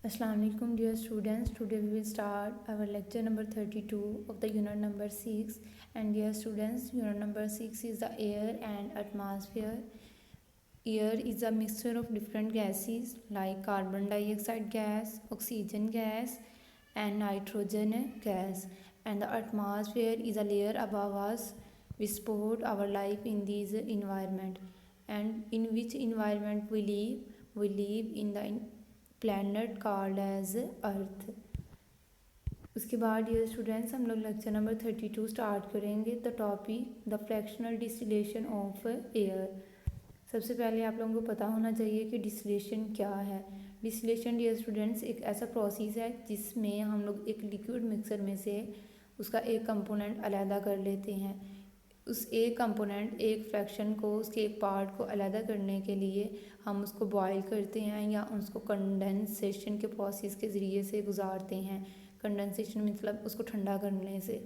Assalamu alaikum dear students. Today we will start our lecture number 32 of the unit number 6. And dear students, unit number 6 is the air and atmosphere. Air is a mixture of different gases like carbon dioxide gas, oxygen gas and nitrogen gas. And the atmosphere is a layer above us which support our life in this environment. And in which environment we live? We live in the planet called as अर्थ। उसके बाद ये students हम लोग lecture number 32 start करेंगे। The topic the fractional distillation of air. सबसे पहले आप लोगों को पता होना चाहिए कि डिस्टिलेशन क्या है। डिस्टिलेशन डियर स्टूडेंट्स एक ऐसा प्रोसेस है जिसमें हम लोग एक लिक्विड मिक्सर में से उसका एक कंपोनेंट अलहदा कर लेते हैं। उस एक कंपोनेंट एक फ्रैक्शन को उसके एक पार्ट को अलहदा करने के लिए हम उसको बॉयल करते हैं या उसको कंडेंसेशन के प्रोसेस के ज़रिए से गुजारते हैं। कंडेंसेशन मतलब उसको ठंडा करने से।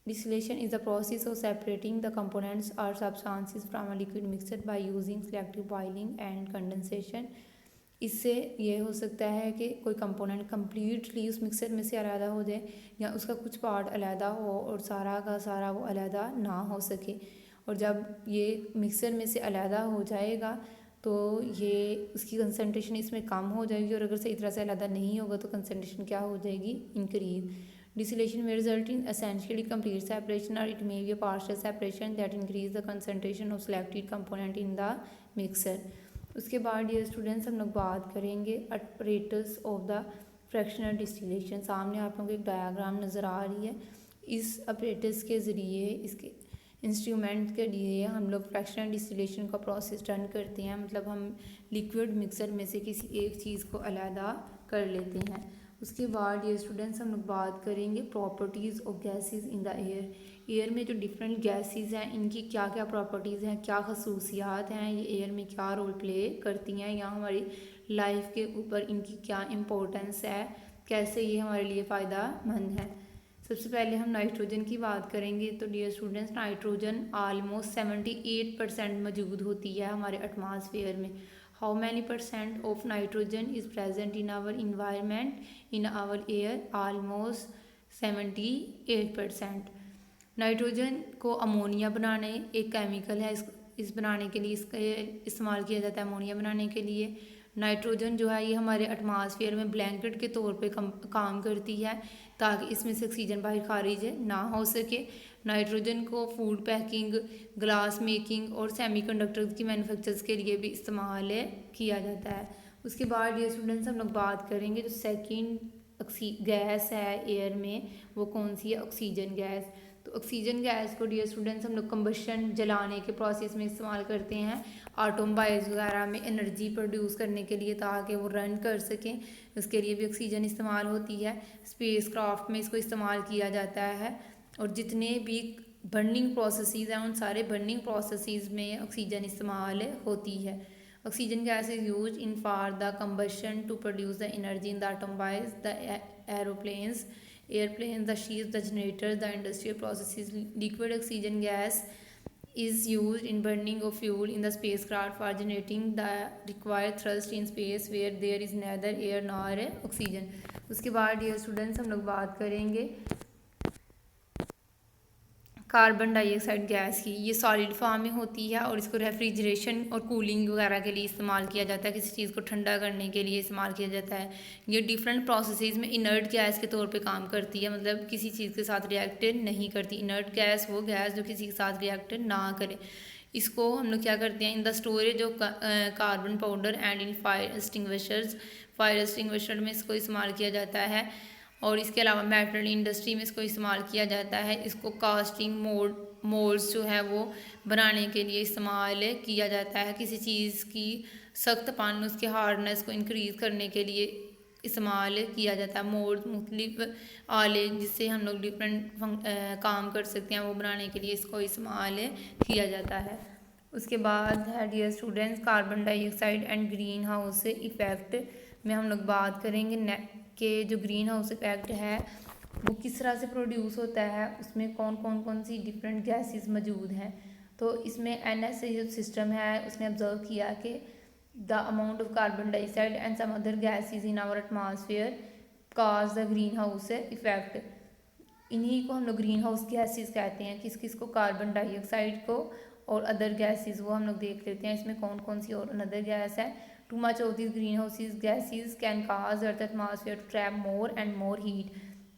Distillation is the process of separating the components और substances from a liquid mixture by using selective boiling and condensation. इससे ये हो सकता है कि कोई कंपोनेंट कम्प्लीटली उस मिक्सर में से अलहदा हो जाए या उसका कुछ पार्ट अलहदा हो और सारा का सारा वो अलहदा ना हो सके। और जब ये मिक्सर में से अलहदा हो जाएगा तो ये उसकी कंसनट्रेशन इसमें कम हो जाएगी और अगर सही तरह से अलहदा नहीं होगा तो कंसनट्रेशन क्या हो जाएगी? Increase. Distillation may result in essentially complete separation or it may be a partial separation that increase the concentration of selected component in the mixer. उसके बाद ये स्टूडेंट्स हम लोग बात करेंगे apparatus of the fractional distillation. सामने आप लोगों को एक डायग्राम नज़र आ रही है। इस अपरेटस के ज़रिए इसके इंस्ट्रूमेंट के लिए हम लोग फ्रैक्शनल डिस्टिलेशन का प्रोसेस रन करते हैं। मतलब हम लिक्विड मिक्सर में से किसी एक चीज़ को अलहदा कर लेते हैं। उसके बाद ये स्टूडेंट्स हम लोग बात करेंगे properties of gases in the air. Air में जो डिफरेंट गैसेस हैं इनकी क्या क्या प्रॉपर्टीज़ हैं, क्या खसूसियात हैं, ये एयर में क्या रोल प्ले करती हैं या हमारी लाइफ के ऊपर इनकी क्या इम्पोर्टेंस है, कैसे ये हमारे लिए फ़ायदेमंद है। सबसे पहले हम नाइट्रोजन की बात करेंगे। तो डियर स्टूडेंट्स नाइट्रोजन ऑलमोस्ट 78% मौजूद होती है हमारे एटमॉस्फेयर में। How many percent of nitrogen is present in our environment in our air? Almost 78%। Nitrogen को अमोनिया बनाने एक केमिकल है, इस बनाने के लिए इसका इस्तेमाल किया जाता है अमोनिया बनाने के लिए। नाइट्रोजन जो है ये हमारे एटमॉस्फेयर में ब्लैंकेट के तौर पे काम करती है ताकि इसमें से ऑक्सीजन बाहर खारिज ना हो सके। नाइट्रोजन को फूड पैकिंग, ग्लास मेकिंग और सेमीकंडक्टर्स की मैन्युफैक्चर्स के लिए भी इस्तेमाल किया जाता है। उसके बाद ये स्टूडेंट्स हम लोग बात करेंगे जो सेकेंड गैस है एयर में वो कौन सी है? Oxygen gas. तो ऑक्सीजन गैस को डियर स्टूडेंट्स हम लोग कंबशन जलाने के प्रोसेस में इस्तेमाल करते हैं ऑटोमोबाइल्स वगैरह में एनर्जी प्रोड्यूस करने के लिए ताकि वो रन कर सकें। उसके लिए भी ऑक्सीजन इस्तेमाल होती है। स्पेस क्राफ्ट में इसको इस्तेमाल किया जाता है और जितने भी बर्निंग प्रोसेसेस हैं उन सारे बर्निंग प्रोसेसेस में ऑक्सीजन इस्तेमाल होती है। Oxygen gas is use in for the combustion to produce the energy in the automobiles, the aeroplanes, airplanes, the ships, the generators, the industrial processes. Liquid oxygen gas is used in burning of fuel in the spacecraft for generating the required thrust in space where there is neither air nor oxygen. उसके बाद ये students हम लोग बात करेंगे carbon dioxide gas की। ये solid form में होती है और इसको रेफ्रिजरेशन और कूलिंग वगैरह के लिए इस्तेमाल किया जाता है, किसी चीज़ को ठंडा करने के लिए इस्तेमाल किया जाता है। ये डिफरेंट प्रोसेसेस में इनर्ट गैस के तौर पे काम करती है, मतलब किसी चीज़ के साथ रिएक्ट नहीं करती। इनर्ट गैस वो गैस जो किसी के साथ रिएक्ट ना करे। इसको हम लोग क्या करते हैं in the storage of carbon powder and in fire extinguishers. Fire extinguisher में इसको इस्तेमाल किया जाता है और इसके अलावा मेटल इंडस्ट्री में इसको इस्तेमाल किया जाता है। इसको कास्टिंग मोल्ड्स जो है वो बनाने के लिए इस्तेमाल किया जाता है। किसी चीज़ की सख्तपन उसके हार्डनेस को इंक्रीज़ करने के लिए इस्तेमाल किया जाता है। मोल्ड मुख्तलिफ आले जिससे हम लोग डिफरेंट काम कर सकते हैं वो बनाने के लिए इसको इस्तेमाल किया जाता है। उसके बाद है dear students carbon dioxide and greenhouse effect में हम लोग बात करेंगे कि जो ग्रीन हाउस इफेक्ट है वो किस तरह से प्रोड्यूस होता है, उसमें कौन सी डिफरेंट गैसेस मौजूद हैं। तो इसमें NSA जो सिस्टम है उसने ऑब्जर्व किया कि the amount of carbon dioxide and some other gases in our atmosphere cause the greenhouse effect. इन्हीं को हम लोग ग्रीन हाउस गैसेज कहते हैं। किस किस को? कार्बन डाइऑक्साइड को और अदर गैसेज, वो हम लोग देख लेते हैं इसमें कौन कौन सी और अनदर गैस है। Too much of this greenhouse gases can cause earth atmosphere to trap more and more heat.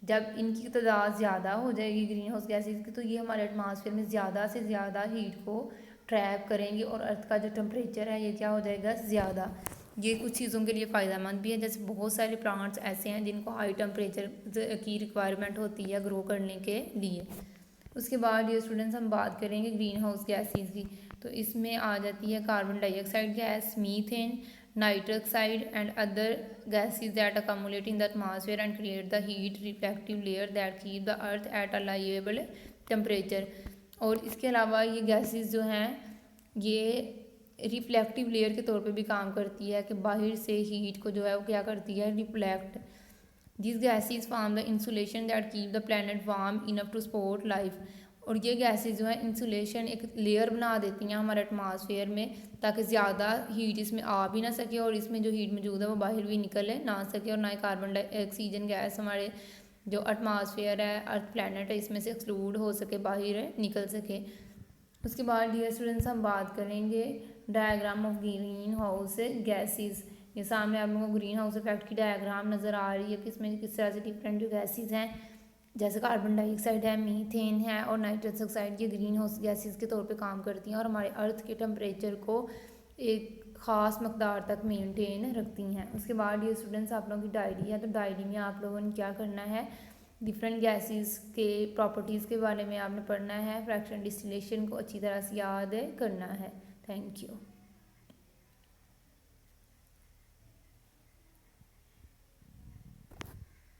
जब इनकी तादाद ज़्यादा हो जाएगी ग्रीन हाउस गैसेज की, तो ये हमारे एटमॉस्फेयर में ज़्यादा से ज़्यादा हीट को ट्रैप करेंगे और अर्थ का जो टेम्परेचर है ये क्या हो जाएगा? ज़्यादा। ये कुछ चीज़ों के लिए फ़ायदेमंद भी है, जैसे बहुत सारे प्लांट्स ऐसे हैं जिनको हाई टेम्परेचर की रिक्वायरमेंट होती है ग्रो करने के लिए। उसके बाद ये स्टूडेंट्स हम बात करेंगे ग्रीन हाउस गैसेज की। तो इसमें आ जाती है carbon dioxide gas, methane, nitrous oxide and other gases that accumulate in the atmosphere and create the heat reflective layer that keep the earth at a livable temperature. और इसके अलावा ये गैसेज जो हैं ये रिफ्लेक्टिव लेयर के तौर पे भी काम करती है कि बाहर से हीट को जो है वो क्या करती है? Reflect. This gases form the insulation that keep the planet warm enough to support life. और ये गैसेज जो है इंसुलेशन एक लेयर बना देती हैं हमारे एटमॉस्फेयर में, ताकि ज़्यादा हीट इसमें आ भी ना सके और इसमें जो हीट मौजूद है वो बाहर भी निकल ना सके, और ना ही कार्बन ऑक्सीजन गैस हमारे जो एटमॉस्फेयर है, अर्थ प्लैनेट है, इसमें से एक्सक्लूड हो सके, बाहर निकल सके। उसके बाद डियर स्टूडेंट्स हम बात करेंगे diagram of green house gases. ये सामने आप लोगों को ग्रीन हाउस इफेक्ट की डायग्राम नज़र आ रही है कि इसमें किस तरह से डिफरेंट जो गैसेस हैं, जैसे कार्बन डाइऑक्साइड है, मीथेन है और नाइट्रस ऑक्साइड, ये ग्रीन हाउस गैसेस के तौर पे काम करती हैं और हमारे अर्थ के टेम्परेचर को एक ख़ास मकदार तक मेनटेन रखती हैं। उसके बाद ये स्टूडेंट्स आप लोगों की डायरी है, तो डायरी में आप लोगों ने क्या करना है? डिफरेंट गैसेस के प्रॉपर्टीज़ के बारे में आपने पढ़ना है, फ्रैक्शन डिस्टिलेशन को अच्छी तरह से याद करना है। Thank you.